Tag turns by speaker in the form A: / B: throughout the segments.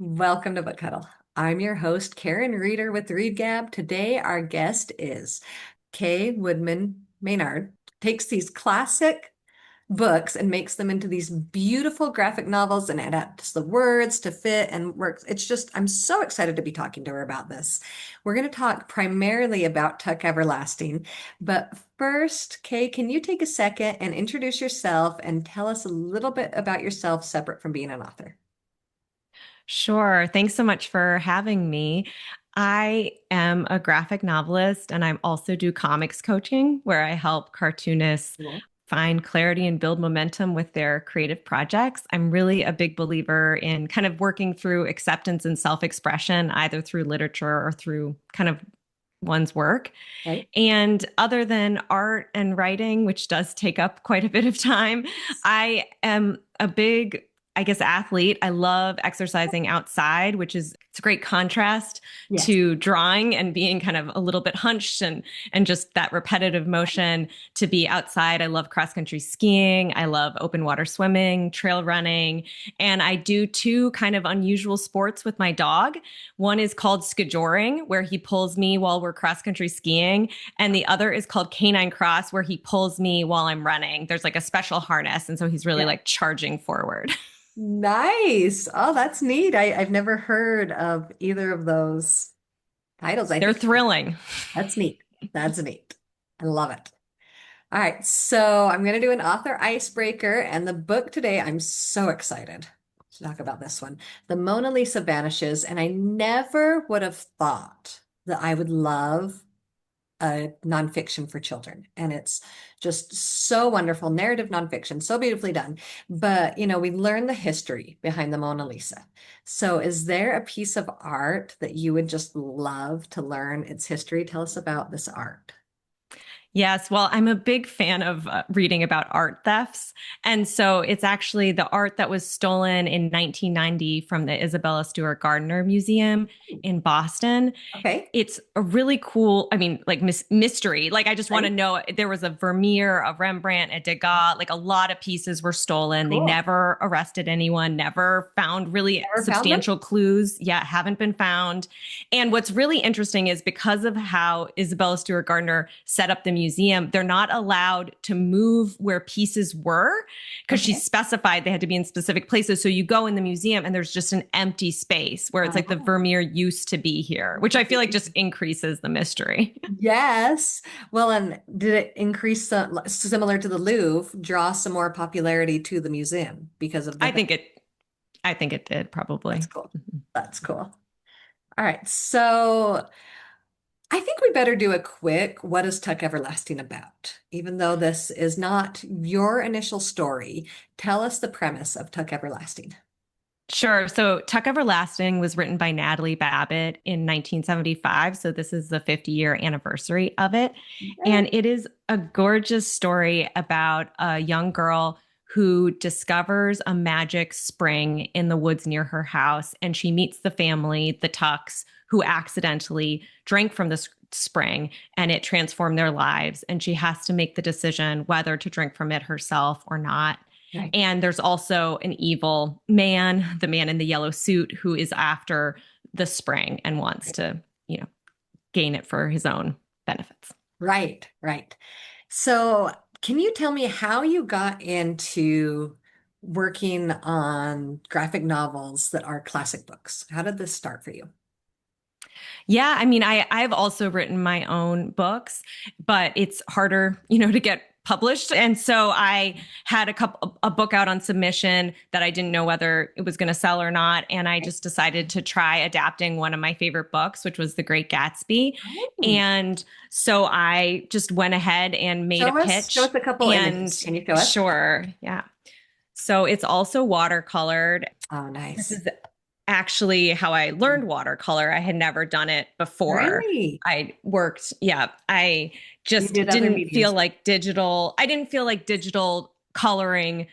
A: Welcome to BookHuddle. I'm your host, Karen Reader with Readgab. Today, our guest is K Woodman Maynard. Takes these classic books and makes them into these beautiful graphic novels and adapts the words to fit and works. It's just, I'm so excited to be talking to her about this. We're going to talk primarily about Tuck Everlasting, but first, Kay, can you take a second and introduce yourself and tell us a little bit about yourself separate from being an author?
B: Sure. Thanks so much for having me. I am a graphic novelist and I also do comics coaching where I help cartoonists
A: Cool.
B: find clarity and build momentum with their creative projects. I'm really a big believer in kind of working through acceptance and self-expression, either through literature or through kind of one's work.
A: Right?
B: And other than art and writing, which does take up quite a bit of time, I am a big, I guess, athlete. I love exercising outside, which is it's a great contrast
A: Yes.
B: to drawing and being kind of a little bit hunched and just that repetitive motion to be outside. I love cross country skiing. I love open water swimming, trail running, and I do two kind of unusual sports with my dog. One is called skijoring, where he pulls me while we're cross country skiing, and the other is called canine cross, where he pulls me while I'm running. There's like a special harness, and so he's really
A: Yeah.
B: like charging forward.
A: Nice. Oh, that's neat. I've never heard of either of those titles. I
B: They're
A: think
B: thrilling.
A: that's neat. That's neat. I love it. All right. So I'm going to do an author icebreaker. And the book today, I'm so excited to talk about this one. The Mona Lisa Vanishes. And I never would have thought that I would love a nonfiction for children. And it's just so wonderful, narrative nonfiction, so beautifully done. But, we learn the history behind the Mona Lisa. So is there a piece of art that you would just love to learn its history? Tell us about this art.
B: Yes, well, I'm a big fan of reading about art thefts. And so it's actually the art that was stolen in 1990 from the Isabella Stewart Gardner Museum in Boston.
A: Okay.
B: It's a really cool, I mean, like mystery. Like, I just want to
A: Right.
B: know there was a Vermeer, a Rembrandt, a Degas, like a lot of pieces were stolen. They
A: Cool.
B: never arrested anyone, never found really
A: Never found them?
B: substantial clues. Yeah, haven't been found. And what's really interesting is because of how Isabella Stewart Gardner set up the museum, they're not allowed to move where pieces were because she
A: Okay.
B: specified they had to be in specific places. So you go in the museum and there's just an empty space where it's like the
A: Oh.
B: Vermeer used to be here, which I feel like just increases the mystery.
A: Yes. Well, and did it increase similar to the Louvre, draw some more popularity to the museum because of
B: I
A: the
B: think it I think it did
A: That's
B: probably.
A: cool. That's cool. All right. So I think we better do a quick what is Tuck Everlasting about? Even though this is not your initial story, tell us the premise of Tuck Everlasting.
B: Sure. So Tuck Everlasting was written by Natalie Babbitt in 1975. So this is the 50-year anniversary of it.
A: Okay.
B: And it is a gorgeous story about a young girl who discovers a magic spring in the woods near her house. And she meets the family, the Tucks, who accidentally drank from this spring and it transformed their lives. And she has to make the decision whether to drink from it herself or not.
A: Right.
B: And there's also an evil man, the man in the yellow suit, who is after the spring and wants to, gain it for his own benefits.
A: Right. Right. So can you tell me how you got into working on graphic novels that are classic books? How did this start for you?
B: Yeah, I mean, I've also written my own books, but it's harder, to get published. And so I had a book out on submission that I didn't know whether it was going to sell or not, and I just decided to try adapting one of my favorite books, which was The Great Gatsby.
A: Oh.
B: And so I just went ahead and made a
A: Show us
B: pitch
A: a couple
B: and
A: images. Can you show us?
B: sure, yeah. So it's also watercolored.
A: Oh,
B: This
A: nice.
B: is actually how I learned watercolor. I had never done it before.
A: Really?
B: I worked, yeah, I
A: You
B: just
A: did other
B: didn't feel
A: mediums.
B: like I didn't feel like digital coloring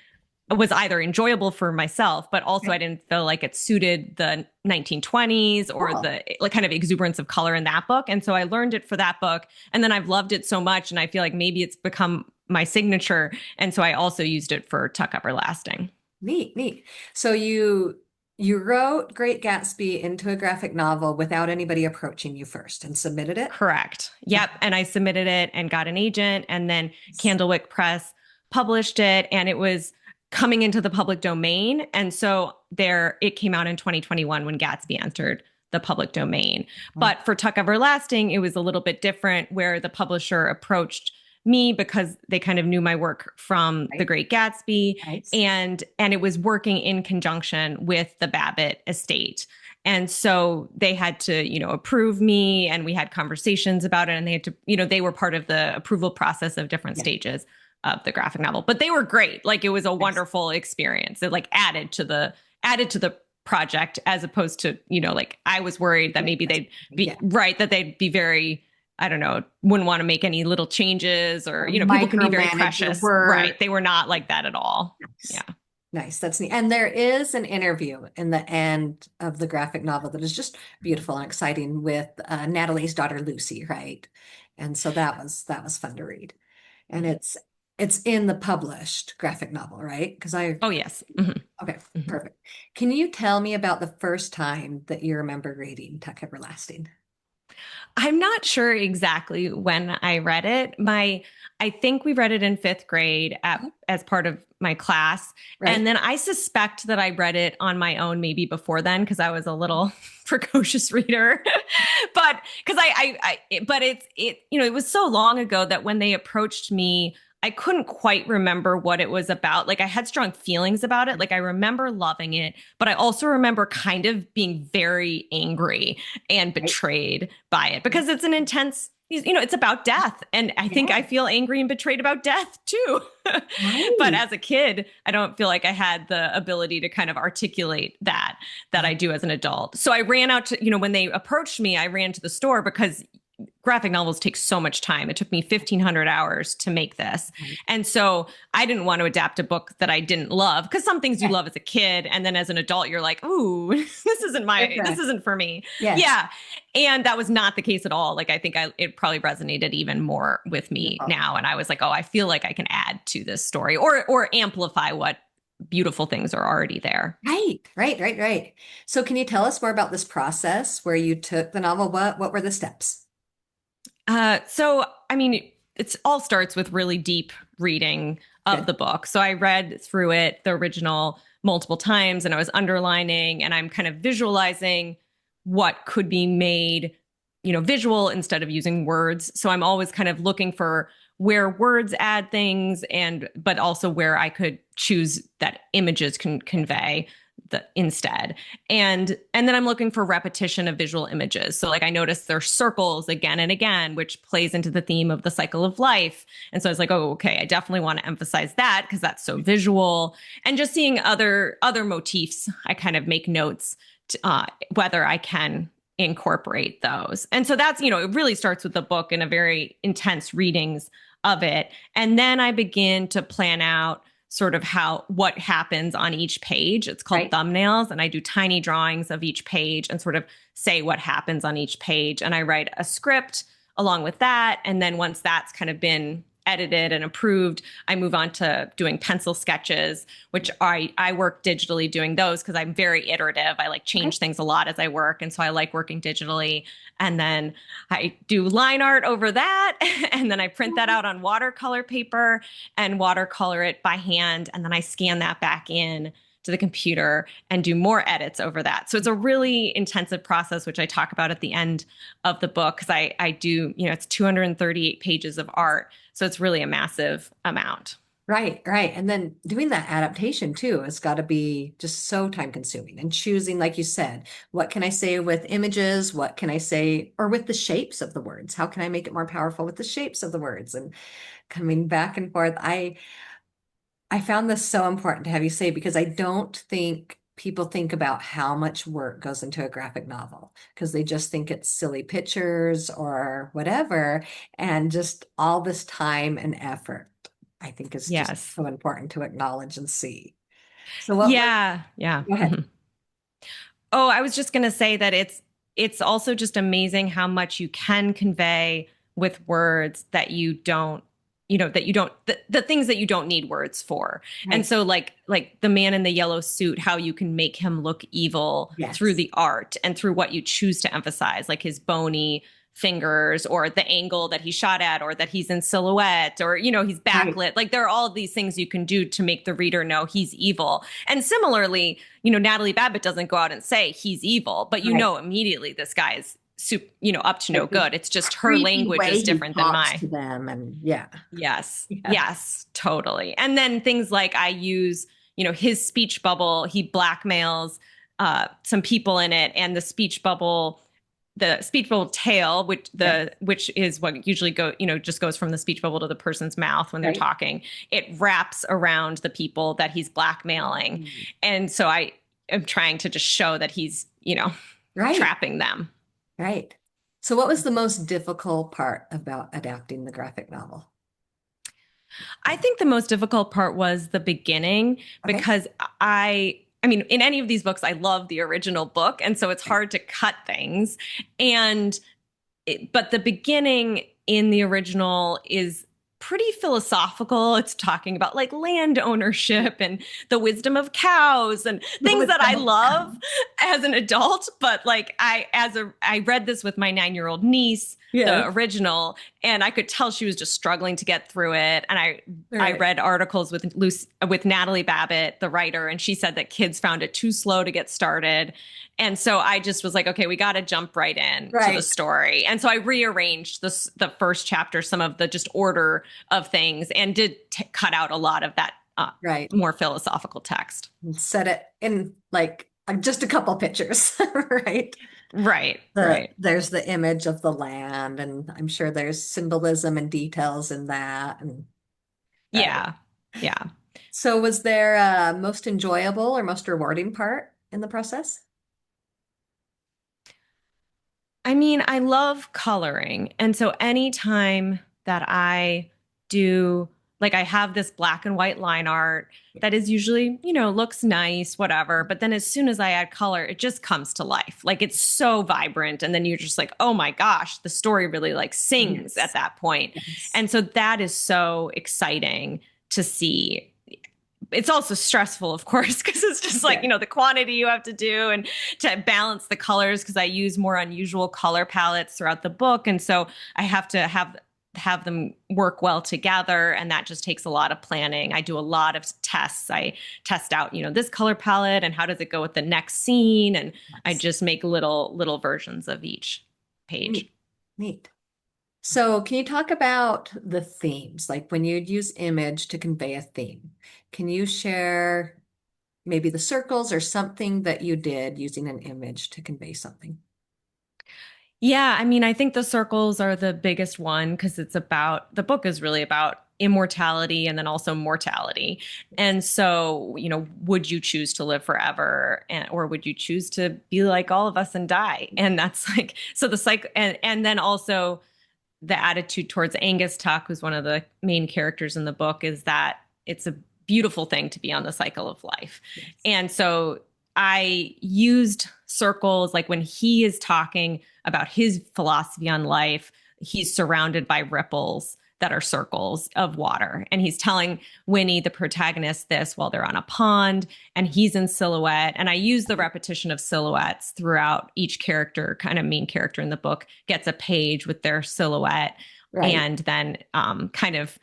B: was either enjoyable for myself, but also I
A: Okay.
B: didn't feel like it suited the 1920s or
A: Cool.
B: the like kind of exuberance of color in that book. And so I learned it for that book. And then I've loved it so much. And I feel like maybe it's become my signature. And so I also used it for Tuck Everlasting.
A: Neat, neat. So you You wrote Great Gatsby into a graphic novel without anybody approaching you first and submitted it?
B: Correct.
A: Okay.
B: Yep. And I submitted it and got an agent, and then Candlewick Press published it, and it was coming into the public domain. And so it came out in 2021 when Gatsby entered the public domain. But for Tuck Everlasting, it was a little bit different, where the publisher approached me because they kind of knew my work from The
A: Right.
B: Great Gatsby,
A: Nice.
B: and it was working in conjunction with the Babbitt estate. And so they had to, approve me, and we had conversations about it, and they had to, they were part of the approval process of different
A: Yeah.
B: stages of the graphic novel. But they were great. Like, it was a
A: Nice.
B: wonderful experience. It like added to the project, as opposed to, like, I was worried that maybe they'd be
A: Yeah.
B: right, that they'd be very, I don't know, wouldn't want to make any little changes, or, people can be very
A: Micromanage your
B: precious.
A: work.
B: Right. They were not like that at all.
A: Nice.
B: Yeah.
A: Nice. That's neat. And there is an interview in the end of the graphic novel that is just beautiful and exciting with Natalie's daughter Lucy, right? And so that was fun to read. And it's in the published graphic novel, right? Because I
B: Oh, yes. Mhm.
A: okay,
B: Mhm.
A: perfect. Can you tell me about the first time that you remember reading Tuck Everlasting?
B: I'm not sure exactly when I read it. I think we read it in fifth grade as part of my class.
A: Right?
B: And then I suspect that I read it on my own maybe before then, because I was a little precocious reader. But because but it was so long ago that when they approached me, I couldn't quite remember what it was about. Like, I had strong feelings about it. Like, I remember loving it, but I also remember kind of being very angry and
A: Right?
B: betrayed by it, because it's an intense, it's about death. And I think
A: Yeah.
B: I feel angry and betrayed about death too. But
A: Right.
B: as a kid, I don't feel like I had the ability to kind of articulate that I do as an adult. So I ran out to, when they approached me, I ran to the store, because graphic novels take so much time. It took me 1,500 hours to make this.
A: Right.
B: And so I didn't want to adapt a book that I didn't love, because some things you
A: Yeah.
B: love as a kid, and then as an adult, you're like, ooh, this
A: Different.
B: isn't for me.
A: Yes.
B: Yeah. And that was not the case at all. Like, I think it probably resonated even more with me
A: Beautiful.
B: now. And I was like, oh, I feel like I can add to this story, or amplify what beautiful things are already there.
A: Right, right, right, right. So can you tell us more about this process where you took the novel? What were the steps?
B: So, I mean, it all starts with really deep reading of
A: Good.
B: the book. So I read through it, the original, multiple times, and I was underlining, and I'm kind of visualizing what could be made, visual instead of using words. So I'm always kind of looking for where words add things, but also where I could choose that images can convey instead. And then I'm looking for repetition of visual images. So, like, I noticed there's circles again and again, which plays into the theme of the cycle of life. And so I was like, oh, okay, I definitely want to emphasize that, because that's so visual. And just seeing other motifs, I kind of make notes whether I can incorporate those. And so that's, it really starts with the book and a very intense readings of it. And then I begin to plan out sort of what happens on each page. It's called
A: Right.
B: thumbnails, and I do tiny drawings of each page and sort of say what happens on each page. And I write a script along with that. And then once that's kind of been edited and approved, I move on to doing pencil sketches, which I work digitally doing those, because I'm very iterative. I like
A: Okay.
B: change things a lot as I work. And so I like working digitally. And then I do line art over that. And then I print that out on watercolor paper and watercolor it by hand. And then I scan that back in to the computer and do more edits over that. So it's a really intensive process, which I talk about at the end of the book, because I do, it's 238 pages of art. So it's really a massive amount.
A: Right, right. And then doing that adaptation too has got to be just so time consuming and choosing, like you said, what can I say with images? What can I say, or with the shapes of the words? How can I make it more powerful with the shapes of the words? And coming back and forth. I found this so important to have you say, because I don't think people think about how much work goes into a graphic novel, because they just think it's silly pictures or whatever. And just all this time and effort, I think, is just
B: Yes.
A: so important to acknowledge and see. So what was,
B: Yeah. Yeah.
A: go ahead.
B: Mhm. Oh, I was just going to say that it's also just amazing how much you can convey with words that you don't that you don't the things that you don't need words for. And
A: Right.
B: so like the man in the yellow suit, how you can make him look evil through
A: Yes.
B: the art and through what you choose to emphasize, like his bony fingers or the angle that he shot at or that he's in silhouette or he's
A: Right.
B: backlit. Like there are all these things you can do to make the reader know he's evil. And similarly, Natalie Babbitt doesn't go out and say he's evil, but
A: Right.
B: immediately this guy's up to no
A: Like the
B: good. It's just her
A: creepy
B: language
A: way
B: is
A: he
B: different than
A: talks
B: my.
A: to them, and yeah.
B: Yes.
A: Yeah.
B: Yes, totally. And then things like I use, his speech bubble, he blackmails some people in it, and the speech bubble tail,
A: Yeah.
B: which is what usually just goes from the speech bubble to the person's mouth when they're
A: Right.
B: talking. It wraps around the people that he's blackmailing.
A: Mm.
B: And so I am trying to just show that he's,
A: Right.
B: trapping them.
A: Right. So what was the most difficult part about adapting the graphic novel?
B: I think the most difficult part was the beginning
A: Okay.
B: because I mean, in any of these books, I love the original book. And so it's
A: Right.
B: hard to cut things. But the beginning in the original is pretty philosophical. It's talking about like land ownership and the wisdom of cows and things
A: With
B: that I
A: them.
B: love as an adult. But like I read this with my 9-year-old niece, the
A: Yes.
B: original, and I could tell she was just struggling to get through it. And I
A: Right.
B: read articles with Natalie Babbitt, the writer, and she said that kids found it too slow to get started. And so I just was like, okay, we got to jump right in to the
A: Right.
B: story. And so I rearranged the first chapter, some of the just order of things, and did cut out a lot of that
A: Right.
B: more philosophical text.
A: Set it in like just a couple pictures, right?
B: Right, right.
A: There's the image of the land, and I'm sure there's symbolism and details in that. And right.
B: Yeah, yeah.
A: So was there a most enjoyable or most rewarding part in the process?
B: I mean, I love coloring. And so anytime that I do, like, I have this black and white line art that is usually, looks nice, whatever. But then as soon as I add color, it just comes to life. Like, it's so vibrant. And then you're just like, oh my gosh, the story really like sings at
A: Yes.
B: that point.
A: Yes.
B: And so that is so exciting to see. It's also stressful, of course, because it's just like,
A: Yeah.
B: the quantity you have to do and to balance the colors because I use more unusual color palettes throughout the book. And so I have to have them work well together. And that just takes a lot of planning. I do a lot of tests. I test out, this color palette and how does it go with the next scene. And I
A: Yes.
B: just make little versions of each page.
A: Neat. Neat. So can you talk about the themes? Like when you'd use image to convey a theme, can you share maybe the circles or something that you did using an image to convey something?
B: Yeah, I mean, I think the circles are the biggest one because the book is really about immortality and then also mortality. And so, would you choose to live forever or would you choose to be like all of us and die? And that's like, so the cycle, and then also the attitude towards Angus Tuck, who's one of the main characters in the book, is that it's a beautiful thing to be on the cycle of life.
A: Yes.
B: And so I used circles like when he is talking about his philosophy on life, he's surrounded by ripples that are circles of water. And he's telling Winnie, the protagonist, this while they're on a pond and he's in silhouette. And I use the repetition of silhouettes throughout each character, kind of main character in the book gets a page with their silhouette.
A: Right.
B: And then kind of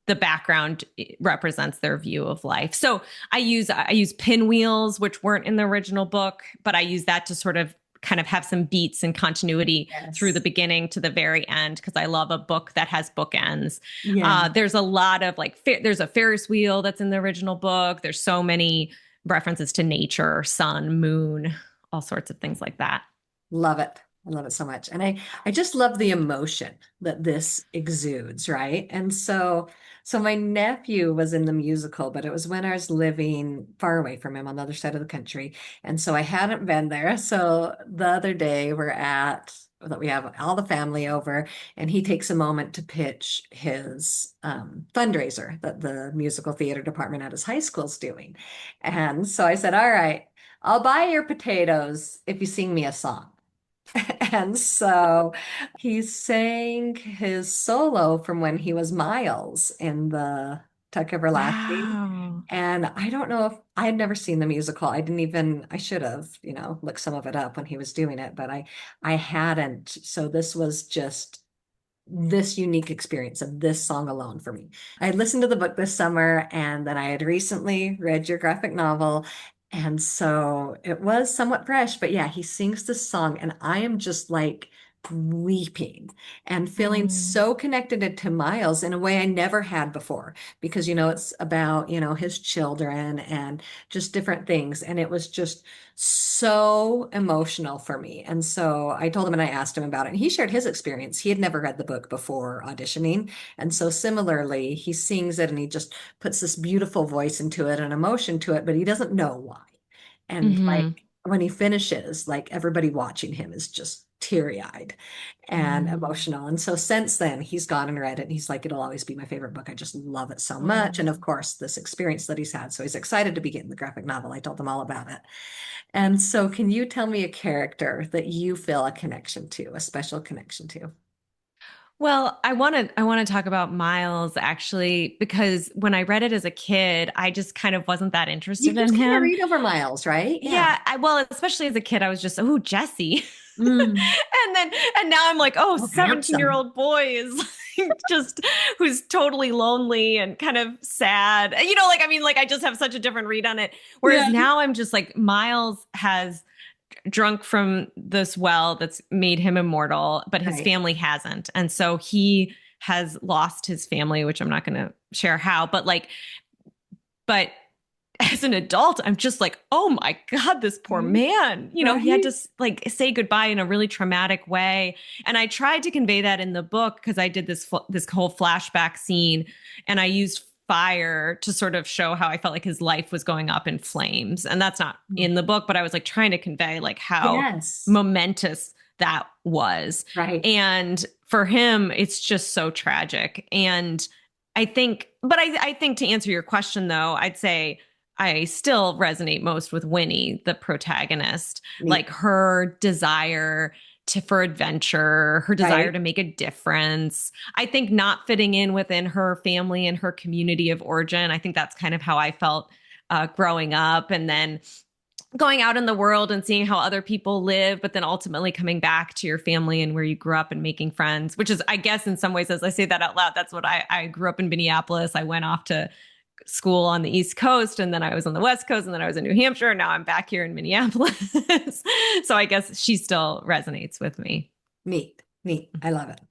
B: the background represents their view of life. So I use pinwheels, which weren't in the original book, but I use that to sort of kind of have some beats and continuity through the
A: Yes.
B: beginning to the very end because I love a book that has bookends.
A: Yeah.
B: There's a lot of like there's a Ferris wheel that's in the original book. There's so many references to nature, sun, moon, all sorts of things like that.
A: Love it. I love it so much. And I just love the emotion that this exudes, right? And so my nephew was in the musical, but it was when I was living far away from him on the other side of the country. And so I hadn't been there. So the other day we have all the family over, and he takes a moment to pitch his fundraiser that the musical theater department at his high school's doing. And so I said, all right, I'll buy your potatoes if you sing me a song. And so he sang his solo from when he was Miles in the Tuck Everlasting.
B: Wow.
A: And I don't know if I had never seen the musical. I didn't even, I should have, looked some of it up when he was doing it, but I hadn't. So this was just this unique experience of this song alone for me. I had listened to the book this summer and then I had recently read your graphic novel. And so it was somewhat fresh, but yeah, he sings this song and I am just like weeping and feeling
B: Mm,
A: so connected to Miles in a way I never had before because, it's about, his children and just different things. And it was just so emotional for me. And so I told him and I asked him about it. And he shared his experience. He had never read the book before auditioning. And so similarly, he sings it and he just puts this beautiful voice into it and emotion to it, but he doesn't know why. And like
B: hmm
A: when he finishes, like everybody watching him is just teary-eyed and
B: mm,
A: emotional. And so since then, he's gone and read it and he's like, it'll always be my favorite book. I just love it so much. And
B: mm.
A: of course, this experience that he's had. So he's excited to be getting the graphic novel. I told him all about it. And so, can you tell me a character that you feel a connection to, a special connection to?
B: Well, I want to talk about Miles actually because when I read it as a kid, I just kind of wasn't that
A: You
B: interested in
A: just kind of
B: him.
A: read over Miles, right? Yeah.
B: Yeah, well, especially as a kid, I was just, oh, Jesse.
A: Mm,
B: And now I'm like, oh,
A: so
B: 17 year
A: handsome.
B: old boy is like just who's totally lonely and kind of sad. Like, I mean, like, I just have such a different read on it. Whereas
A: Yeah.
B: now I'm just like, Miles has drunk from this well that's made him immortal, but his
A: Right.
B: family hasn't. And so he has lost his family, which I'm not going to share how, but as an adult, I'm just like, oh my God, this poor
A: Right.
B: man. He had
A: Right.
B: to like say goodbye in a really traumatic way. And I tried to convey that in the book because I did this whole flashback scene and I used fire to sort of show how I felt like his life was going up in flames. And that's not in the book, but I was like trying to convey like how
A: Yes.
B: momentous that was.
A: Right.
B: And for him, it's just so tragic. And I think to answer your question though, I'd say I still resonate most with Winnie, the protagonist, like
A: Neat.
B: her desire for adventure, her desire
A: Right.
B: to make a difference. I think not fitting in within her family and her community of origin. I think that's kind of how I felt growing up. And then going out in the world and seeing how other people live, but then ultimately coming back to your family and where you grew up and making friends, which is, I guess, in some ways, as I say that out loud, that's what I grew up in Minneapolis. I went off to school on the East Coast and then I was on the West Coast and then I was in New Hampshire. And now I'm back here in Minneapolis. So I guess she still resonates with me.
A: Neat. Neat. I love it.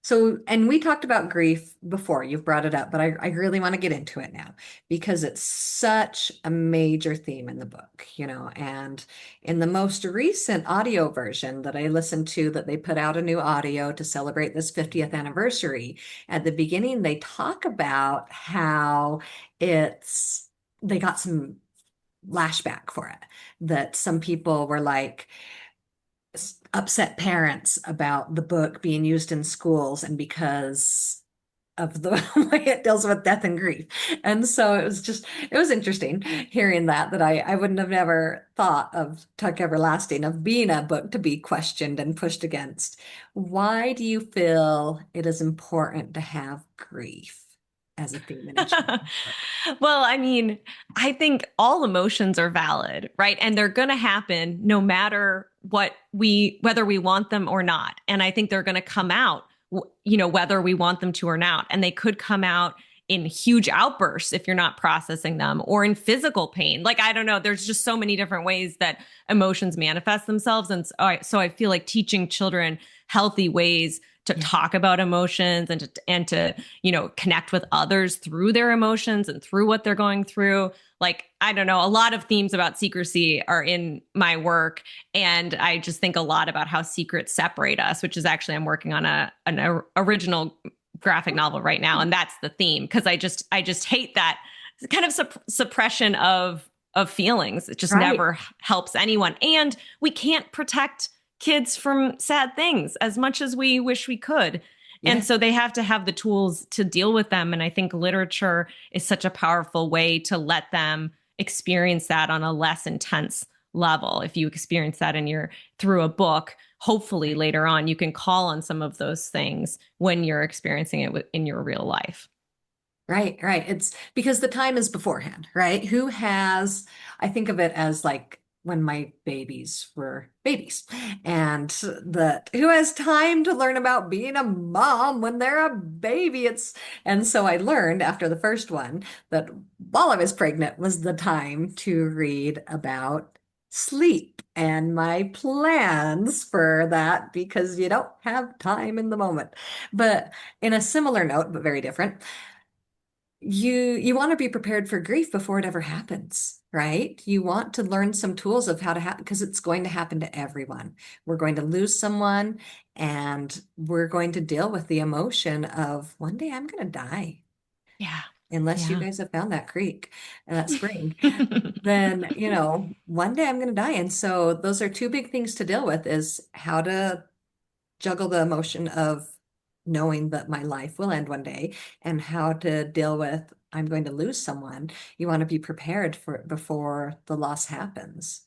A: So, and we talked about grief before. You've brought it up, but I really want to get into it now because it's such a major theme in the book, and in the most recent audio version that I listened to, that they put out a new audio to celebrate this 50th anniversary. At the beginning, they talk about how they got some lashback for it, that some people were like, upset parents about the book being used in schools and because of the way it deals with death and grief. And so it was interesting hearing that I wouldn't have never thought of Tuck Everlasting of being a book to be questioned and pushed against. Why do you feel it is important to have grief as a theme in a children's book?
B: Well, I mean, I think all emotions are valid, right? And they're going to happen no matter whether we want them or not. And I think they're going to come out, whether we want them to or not. And they could come out in huge outbursts if you're not processing them or in physical pain. Like, I don't know, there's just so many different ways that emotions manifest themselves. And so I feel like teaching children healthy ways to
A: Yeah.
B: talk about emotions and to connect with others through their emotions and through what they're going through. Like, I don't know, a lot of themes about secrecy are in my work, and I just think a lot about how secrets separate us, which is actually, I'm working on an original graphic novel right now, and that's the theme, because I just hate that kind of suppression of feelings. It just
A: Right.
B: never helps anyone, and we can't protect kids from sad things as much as we wish we could. And
A: Yeah.
B: so they have to have the tools to deal with them. And I think literature is such a powerful way to let them experience that on a less intense level. If you experience that in your through a book, hopefully later on you can call on some of those things when you're experiencing it in your real life.
A: Right, right. It's because the time is beforehand, right? Who has, I think of it as like when my babies were babies, and that who has time to learn about being a mom when they're a baby? And so I learned after the first one that while I was pregnant was the time to read about sleep and my plans for that because you don't have time in the moment. But in a similar note, but very different, you want to be prepared for grief before it ever happens, right? You want to learn some tools of how to happen because it's going to happen to everyone. We're going to lose someone and we're going to deal with the emotion of one day I'm going to die.
B: Yeah.
A: Unless you
B: Yeah.
A: guys have found that creek, that spring, then, one day I'm going to die. And so those are two big things to deal with is how to juggle the emotion of knowing that my life will end one day and how to deal with I'm going to lose someone. You want to be prepared for it before the loss happens.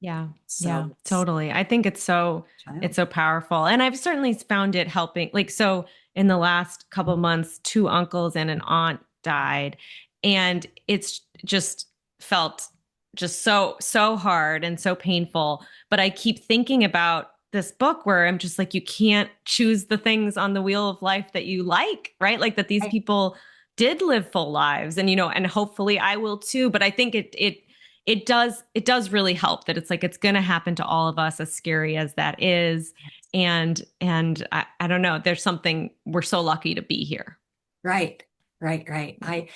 B: Yeah. Yeah,
A: So it's
B: totally. I think it's
A: child.
B: so powerful. And I've certainly found it helping. Like so in the last couple months, two uncles and an aunt died. And it's just felt just so hard and so painful. But I keep thinking about this book where I'm just like, you can't choose the things on the wheel of life that you like, right? Like that these
A: Right.
B: people did live full lives and and hopefully I will too. But I think it does really help that it's like it's going to happen to all of us, as scary as that is. And I don't know, there's something, we're so lucky to be here.
A: Right. Right. Right.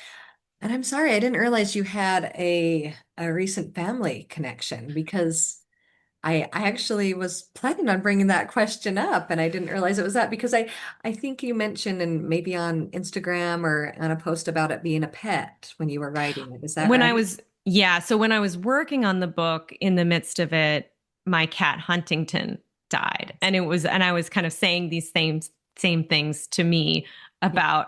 A: And I'm sorry, I didn't realize you had a recent family connection because I actually was planning on bringing that question up and I didn't realize it was that because I think you mentioned and maybe on Instagram or on a post about it being a pet when you were writing it. Is that
B: When I
A: right?
B: was Yeah, so when I was working on the book, in the midst of it, my cat Huntington died, and I was kind of saying these same things to me
A: Yeah.
B: about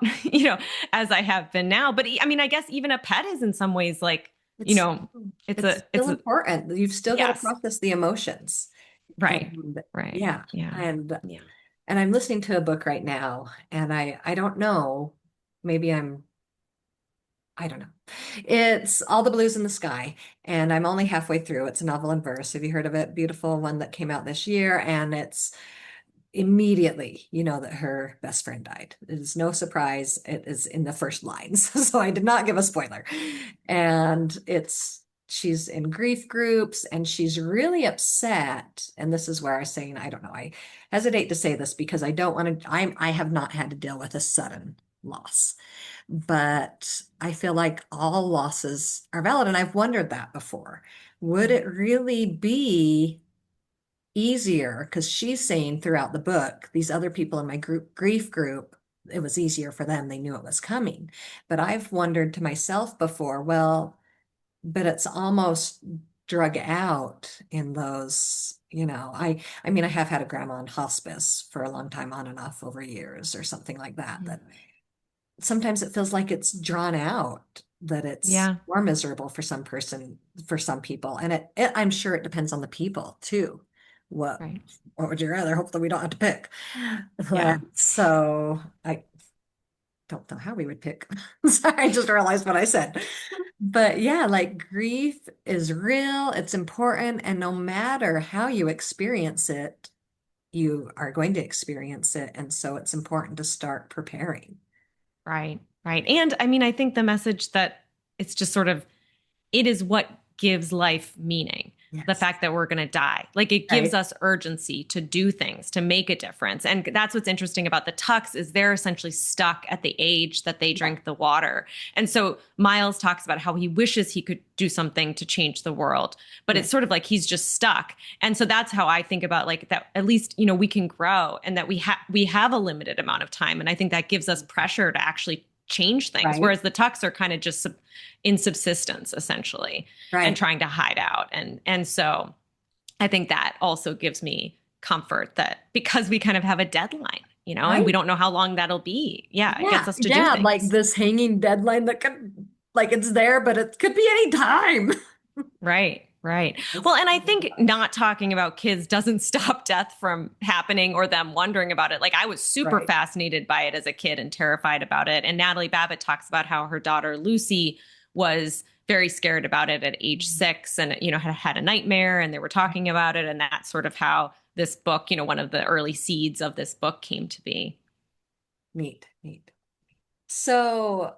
B: as I have been now. But I mean, I guess even a pet is in some ways like, you
A: It's
B: know it's
A: it's
B: a
A: still
B: it's a
A: important. You've still got to
B: yes.
A: process the emotions.
B: Right.
A: And
B: Right.
A: yeah,
B: Yeah.
A: and
B: Yeah.
A: and I'm listening to a book right now and I don't know, maybe I don't know. It's All the Blues in the Sky, and I'm only halfway through. It's a novel in verse. Have you heard of it? Beautiful one that came out this year, and it's immediately you know that her best friend died. It is no surprise. It is in the first lines, so I did not give a spoiler. And she's in grief groups, and she's really upset. And this is where I'm saying I don't know. I hesitate to say this because I don't want to. I have not had to deal with a sudden loss. But I feel like all losses are valid. And I've wondered that before. Would it really be easier? Because she's saying throughout the book, these other people in my grief group, it was easier for them. They knew it was coming. But I've wondered to myself before, well, but it's almost drug out in those, I mean, I have had a grandma on hospice for a long time on and off over years or something like that,
B: Mm.
A: that sometimes it feels like it's drawn out, that it's
B: Yeah.
A: more miserable for for some people. And I'm sure it depends on the people too. What,
B: Right.
A: what would you rather? Hope that we don't have to pick.
B: Yeah.
A: So I don't know how we would pick. Sorry, I just realized what I said. But yeah, like grief is real, it's important, and no matter how you experience it, you are going to experience it. And so it's important to start preparing.
B: Right. Right. And I mean, I think the message that it's just sort of, it is what gives life meaning. The
A: Yes.
B: fact that we're going to die, like it gives
A: Right.
B: us urgency to do things, to make a difference. And that's what's interesting about the Tucks is they're essentially stuck at the age that they
A: Yeah.
B: drink the water. And so Miles talks about how he wishes he could do something to change the world, but
A: Yeah.
B: it's sort of like he's just stuck. And so that's how I think about like that. At least we can grow, and that we have a limited amount of time. And I think that gives us pressure to actually change things.
A: Right.
B: Whereas the Tucks are kind of just in subsistence essentially, and
A: Right.
B: trying to hide out. And so I think that also gives me comfort that because we kind of have a deadline, and we
A: Right.
B: don't know how long that'll be. Yeah, it gets
A: Yeah.
B: us to do
A: Yeah. Like
B: things.
A: this hanging deadline that could, like, it's there, but it could be any time.
B: Right. Right.
A: It's
B: Well, and I think not talking about kids doesn't stop death from happening or them wondering about it. Like I was super
A: right.
B: fascinated by it as a kid and terrified about it. And Natalie Babbitt talks about how her daughter Lucy was very scared about it at age 6 and, had had a nightmare and they were talking about it. And that's sort of how this book, one of the early seeds of this book came to be.
A: Neat, neat. So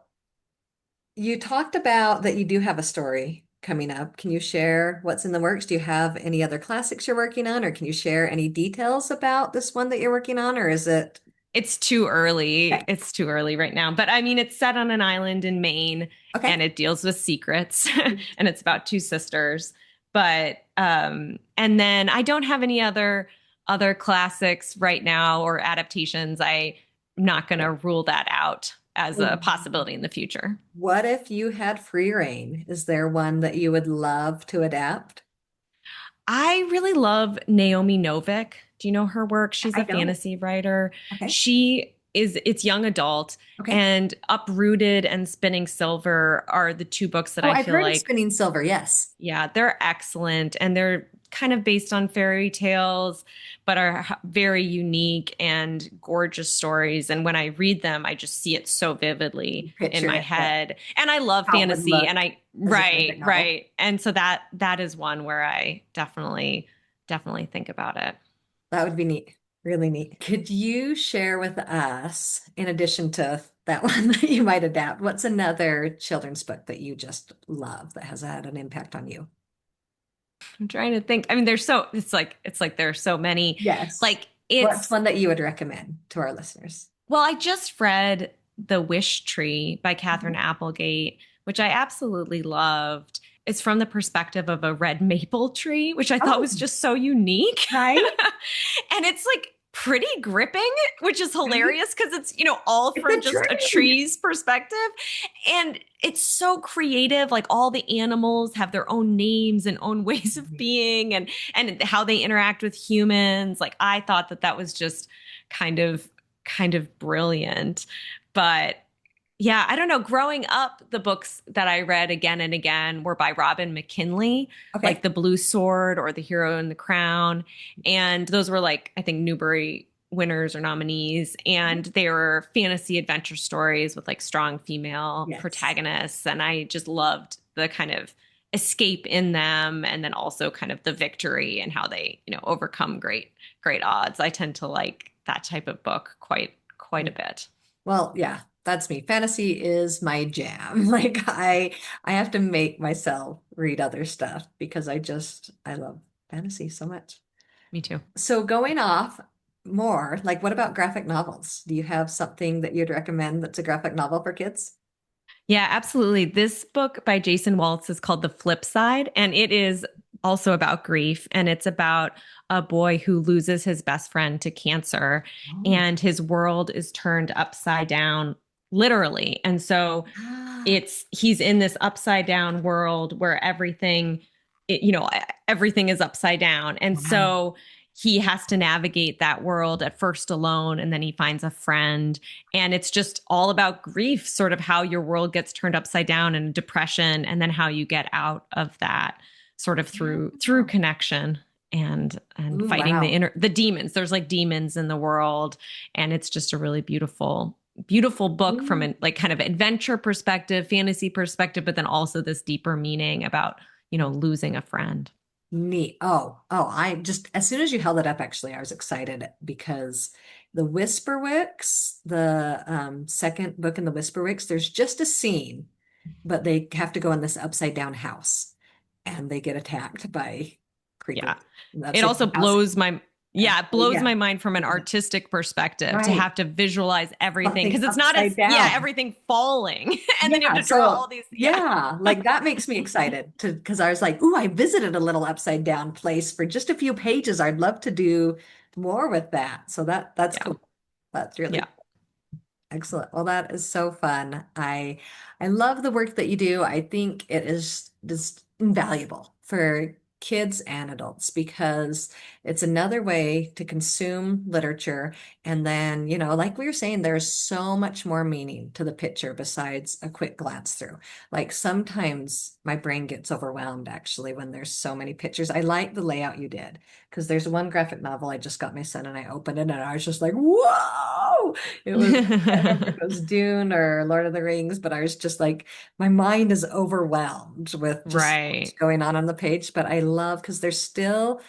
A: you talked about that you do have a story coming up. Can you share what's in the works? Do you have any other classics you're working on, or can you share any details about this one that you're working on, or is it
B: It's too early.
A: okay?
B: It's too early right now. But I mean, it's set on an island in Maine
A: Okay.
B: and it deals with secrets and it's about two sisters. But and then I don't have any other classics right now or adaptations. I'm not going to rule that out as a possibility in the future.
A: What if you had free reign? Is there one that you would love to adapt?
B: I really love Naomi Novik. Do you know her work? She's
A: I
B: a
A: don't.
B: fantasy writer.
A: Okay.
B: It's young adult
A: Okay.
B: and Uprooted and Spinning Silver are the two books that
A: Oh,
B: I
A: I've
B: feel
A: heard of
B: like,
A: Spinning Silver. Yes.
B: yeah, they're excellent and they're kind of based on fairy tales, but are very unique and gorgeous stories. And when I read them, I just see it so vividly in
A: Picture
B: my
A: it, that
B: head. And I love
A: how it would
B: fantasy
A: look
B: and
A: as a graphic
B: right,
A: novel.
B: right. And so that is one where I definitely think about it.
A: That would be neat. Really neat. Could you share with us, in addition to that one that you might adapt, what's another children's book that you just love that has had an impact on you?
B: I'm trying to think. I mean, it's like there are so many.
A: Yes.
B: Like
A: What's
B: it's
A: one that you would recommend to our listeners?
B: well, I just read The Wish Tree by
A: Mhm.
B: Catherine Applegate, which I absolutely loved. It's from the perspective of a red maple tree, which I thought
A: Oh,
B: was just so unique.
A: right,
B: And it's like pretty gripping, which is
A: right.
B: hilarious because it's, all
A: It's a
B: from just a
A: tree.
B: tree's perspective. And it's so creative. Like all the animals have their own names and own ways of being and how they interact with humans. Like I thought that was just kind of kind of brilliant. But yeah, I don't know. Growing up, the books that I read again and again were by Robin McKinley, like
A: Okay.
B: The Blue Sword or The Hero and the Crown. And those were like, I think, Newbery winners or nominees. And they were fantasy adventure stories with like strong female
A: Yes.
B: protagonists. And I just loved the kind of escape in them and then also kind of the victory and how they, overcome great odds. I tend to like that type of book quite a bit.
A: Well, yeah, that's me. Fantasy is my jam. Like I have to make myself read other stuff because I love fantasy so much.
B: Me too.
A: So going off more, like what about graphic novels? Do you have something that you'd recommend that's a graphic novel for kids?
B: Yeah, absolutely. This book by Jason Waltz is called The Flip Side, and it is also about grief. And it's about a boy who loses his best friend to cancer,
A: Oh.
B: and his world is turned upside down, literally. And so
A: Ah,
B: he's in this upside down world where everything is upside down. And
A: wow.
B: so he has to navigate that world at first alone and then he finds a friend and it's just all about grief, sort of how your world gets turned upside down and depression and then how you get out of that sort of through
A: Wow.
B: connection and
A: Ooh,
B: fighting
A: wow.
B: the demons. There's like demons in the world and it's just a really beautiful book from
A: Ooh,
B: an like kind of adventure perspective, fantasy perspective, but then also this deeper meaning about, losing a friend.
A: neat. Oh, I just, as soon as you held it up, actually, I was excited because the Whisperwicks, the second book in the Whisperwicks, there's just a scene, but they have to go in this upside down house and they get attacked by
B: Yeah.
A: creepers. And that's
B: It
A: the
B: also
A: house.
B: blows
A: Yeah.
B: my mind from an artistic perspective to
A: Right.
B: have to visualize everything
A: Something
B: because it's not
A: upside
B: as yeah,
A: down.
B: everything falling and then you have
A: Yeah.
B: to draw all
A: So,
B: these yeah.
A: yeah, like that makes me excited to because I was like, ooh, I visited a little upside down place for just a few pages. I'd love to do more with that. So that's
B: Yeah.
A: cool. That's really
B: Yeah.
A: excellent. Well, that is so fun. I love the work that you do. I think it is just invaluable for kids and adults, because it's another way to consume literature. And then, like we were saying, there's so much more meaning to the picture besides a quick glance through. Like sometimes my brain gets overwhelmed actually when there's so many pictures. I like the layout you did, because there's one graphic novel I just got my son and I opened it and I was just like, whoa! It was, I don't remember if it was Dune or Lord of the Rings, but I was just like, my mind is overwhelmed with just so much
B: Right.
A: going on the page. But I love because there's still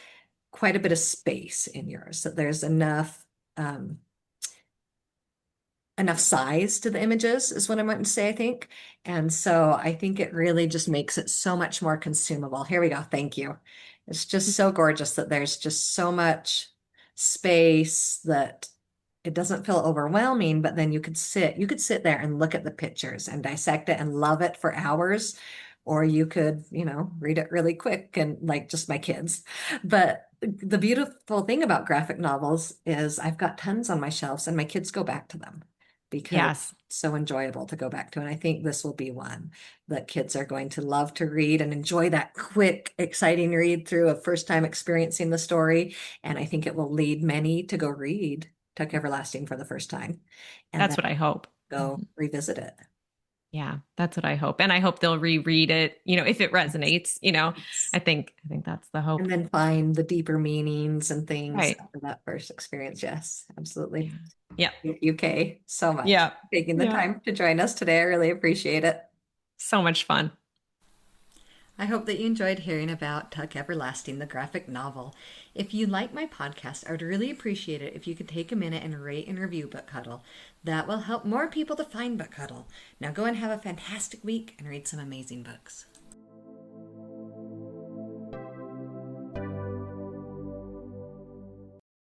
A: quite a bit of space in yours, that there's um, enough size to the images is what I meant to say, I think. And so I think it really just makes it so much more consumable. Here we go. Thank you. It's just so gorgeous that there's just so much space that it doesn't feel overwhelming, but then you could sit there and look at the pictures and dissect it and love it for hours, or you could, read it really quick and like just my kids. But the beautiful thing about graphic novels is I've got tons on my shelves and my kids go back to them because
B: Yes.
A: it's so enjoyable to go back to. And I think this will be one that kids are going to love to read and enjoy that quick, exciting read through of first time experiencing the story. And I think it will lead many to go read Tuck Everlasting for the first time and
B: That's
A: then
B: what I hope.
A: go
B: Mhm.
A: revisit it.
B: Yeah, that's what I hope. And I hope they'll reread it, if it resonates,
A: Yes.
B: I think that's the hope.
A: And then find the deeper meanings and things
B: Right.
A: after that first experience. Yes, absolutely.
B: Yeah. Yeah.
A: Thank you, Kay, so much
B: Yeah.
A: for taking the
B: Yeah.
A: time to join us today. I really appreciate it.
B: So much fun.
A: I hope that you enjoyed hearing about Tuck Everlasting, the graphic novel. If you like my podcast, I would really appreciate it if you could take a minute and rate and review BookHuddle. That will help more people to find BookHuddle. Now go and have a fantastic week and read some amazing books.